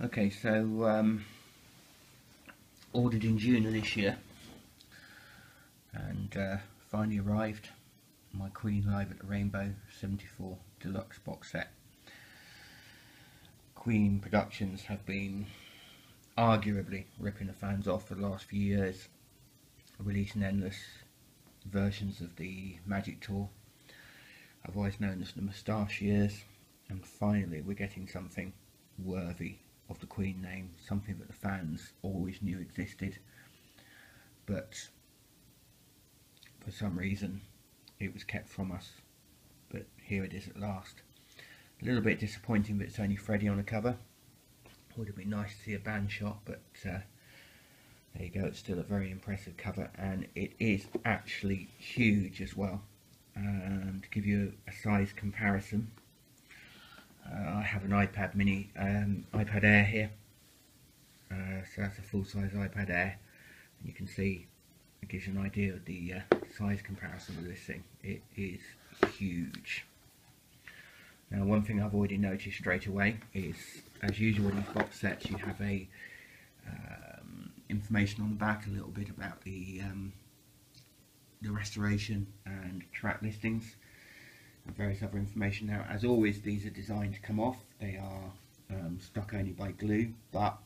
Okay, so ordered in June of this year, and finally arrived. My Queen Live at the Rainbow 74 Deluxe box set. Queen Productions have been arguably ripping the fans off for the last few years, releasing endless versions of the Magic Tour, otherwise known as the Moustache Years, and finally we're getting something worthy of the Queen name, something that the fans always knew existed, but for some reason it was kept from us. But here it is at last. A little bit disappointing that it's only Freddie on the cover. Would have been nice to see a band shot, but there you go, it's still a very impressive cover, and it is actually huge as well. To give you a size comparison, I have an iPad mini, iPad Air here, so that's a full-size iPad Air, and you can see it gives you an idea of the size comparison of this thing. It is huge. Now, one thing I've already noticed straight away is, as usual in these box sets, you have a information on the back, a little bit about the restoration and track listings and various other information. Now, as always, these are designed to come off. They are stuck only by glue, but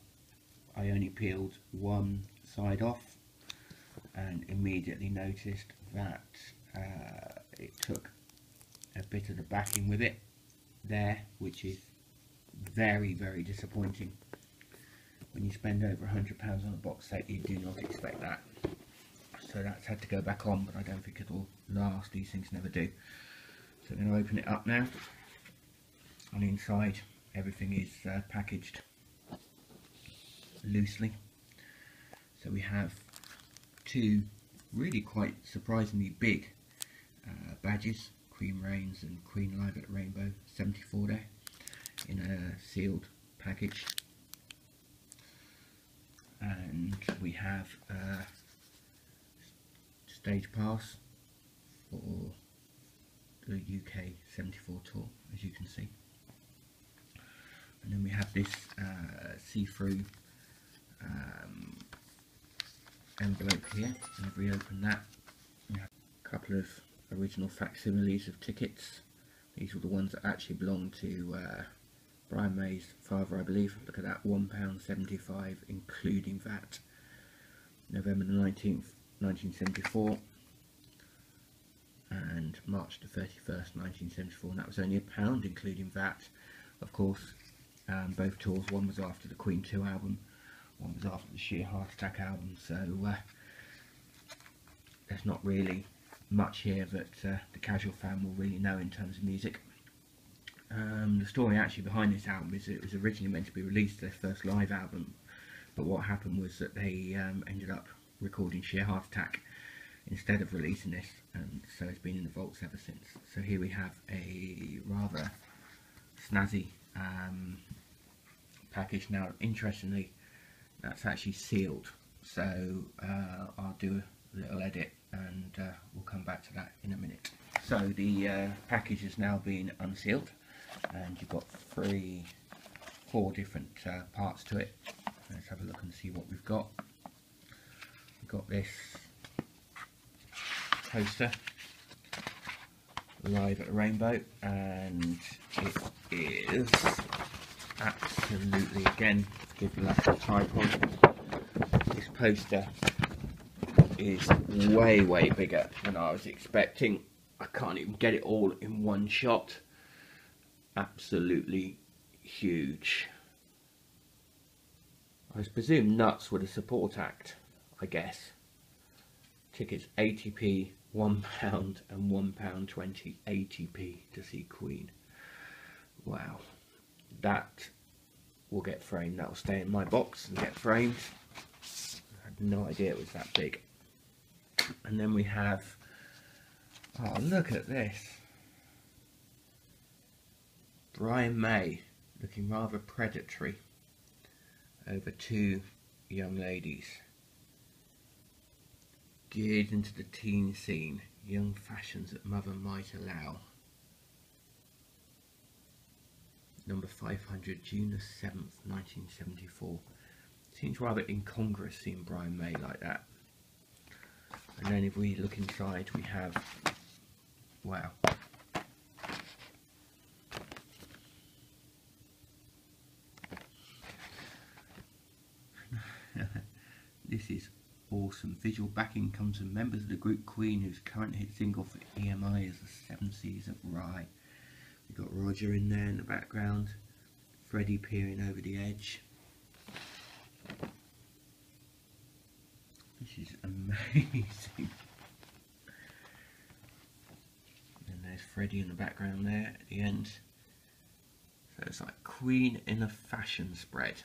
I only peeled one side off and immediately noticed that it took a bit of the backing with it there, which is very, very disappointing. When you spend over £100 on a box set, you do not expect that. So that's had to go back on, but I don't think it'll last. These things never do. So I'm going to open it up now, and inside everything is packaged loosely. So we have two really quite surprisingly big badges, Queen Reigns and Queen Live at the Rainbow 74 there, in a sealed package. And we have a stage pass for the UK 74 tour, as you can see. And then we have this see-through envelope here, and if we open that, we have a couple of original facsimiles of tickets. These were the ones that actually belonged to Brian May's father, I believe. Look at that, £1.75 including VAT. November the 19th, 1974, and March the 31st, 1974, and that was only £1 including VAT. Of course, both tours, one was after the Queen 2 album, one was after the Sheer Heart Attack album, so there's not really much here that the casual fan will really know in terms of music. The story actually behind this album is it was originally meant to be released as their first live album, but what happened was that they ended up recording Sheer Heart Attack instead of releasing this, and so it's been in the vaults ever since. So here we have a rather snazzy package. Now, interestingly, that's actually sealed, so I'll do a little edit and we'll come back to that in a minute. So the package has now been unsealed, and you've got four different parts to it. Let's have a look and see what we've got. We've got this poster, Live at the Rainbow, and it is absolutely, again, give you that tripod, this poster is way, way bigger than I was expecting. I can't even get it all in one shot. Absolutely huge. I presume nuts were the support act, I guess. Tickets 80p, £1 and £1.20, 80p to see Queen. Wow, that will get framed. That will stay in my box and get framed. I had no idea it was that big. And then we have, oh, look at this, Brian May looking rather predatory over two young ladies, geared into the teen scene, young fashions that mother might allow. number 500, June the 7th, 1974. Seems rather incongruous seeing Brian May like that. And then if we look inside, we have, wow. This is awesome. Visual backing comes from members of the group Queen, whose current hit single for EMI is The Seven Seas of Rye. We've got Roger in there in the background, Freddie peering over the edge. This is amazing. And there's Freddie in the background there at the end. So it's like Queen in a fashion spread.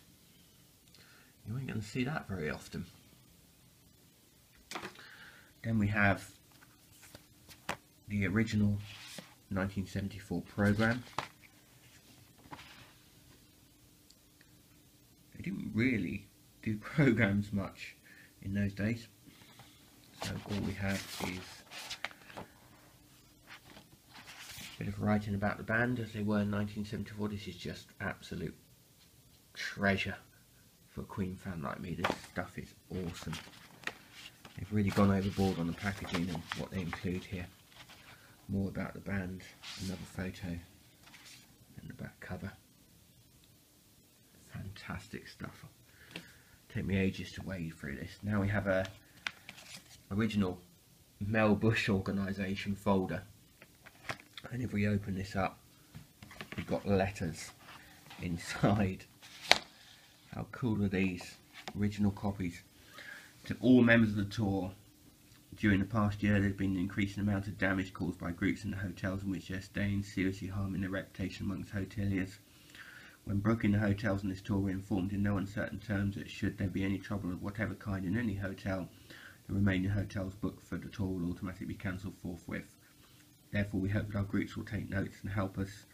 You ain't going to see that very often. Then we have the original 1974 programme. They didn't really do programmes much in those days. So all we have is a bit of writing about the band as they were in 1974. This is just absolute treasure for a Queen fan like me. This stuff is awesome. They've really gone overboard on the packaging and what they include here. More about the band, another photo, and the back cover. Fantastic stuff. Take me ages to wade through this. Now we have a original Mel Bush organisation folder, and if we open this up, we've got letters inside. How cool are these? Original copies. To all members of the tour, during the past year there's been an increasing amount of damage caused by groups in the hotels in which they're staying, seriously harming their reputation amongst hoteliers. When booking the hotels on this tour, we're informed in no uncertain terms that should there be any trouble of whatever kind in any hotel, the remaining hotels booked for the tour will automatically be cancelled forthwith. Therefore, we hope that our groups will take notes and help us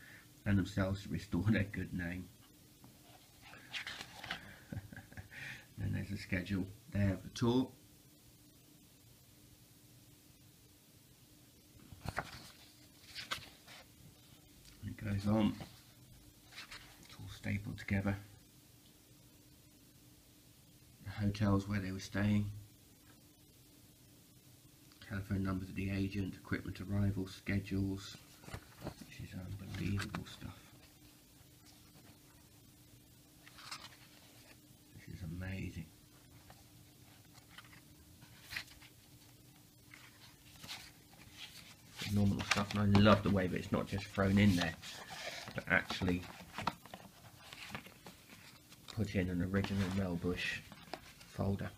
and themselves to restore their good name. And there's a schedule there of the tour. And it goes on. It's all stapled together. The hotels where they were staying. Telephone numbers of the agent, equipment arrival, schedules. This is unbelievable stuff. This is amazing. Phenomenal stuff, and I love the way that it's not just thrown in there, but actually put in an original Mel Bush folder.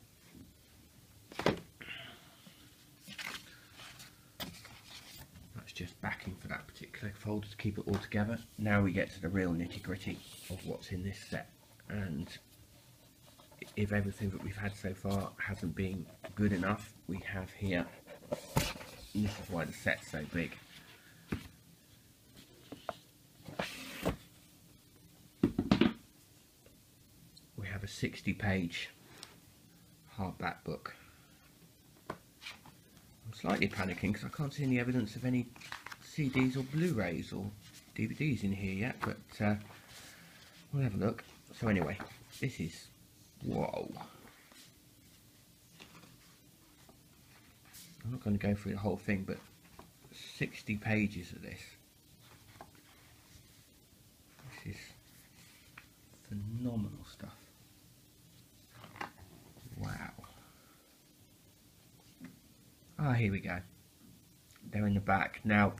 That's just backing for that particular folder to keep it all together. Now we get to the real nitty-gritty of what's in this set, and if everything that we've had so far hasn't been good enough, we have here, and this is why the set's so big, we have a 60-page hardback book. I'm slightly panicking because I can't see any evidence of any CDs or Blu-rays or DVDs in here yet, but we'll have a look. So anyway, this is, whoa. I'm not going to go through the whole thing, but 60 pages of this. This is phenomenal stuff. Wow. Ah, here we go. They're in the back. Now,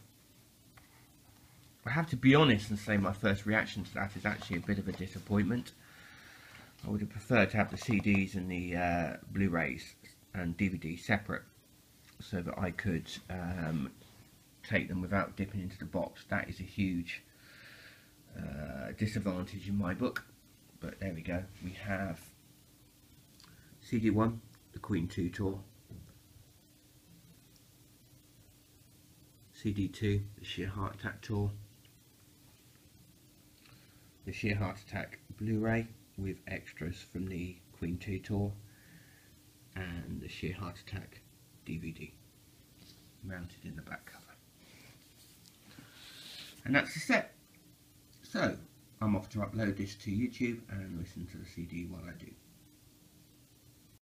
I have to be honest and say my first reaction to that is actually a bit of a disappointment. I would have preferred to have the CDs and the Blu-rays and DVDs separate, so that I could take them without dipping into the box. That is a huge disadvantage in my book, but there we go. We have CD1, the Queen 2 tour, CD2, the Sheer Heart Attack tour, the Sheer Heart Attack Blu-ray with extras from the Queen 2 tour, and the Sheer Heart Attack DVD mounted in the back cover. And that's the set. So, I'm off to upload this to YouTube and listen to the CD while I do.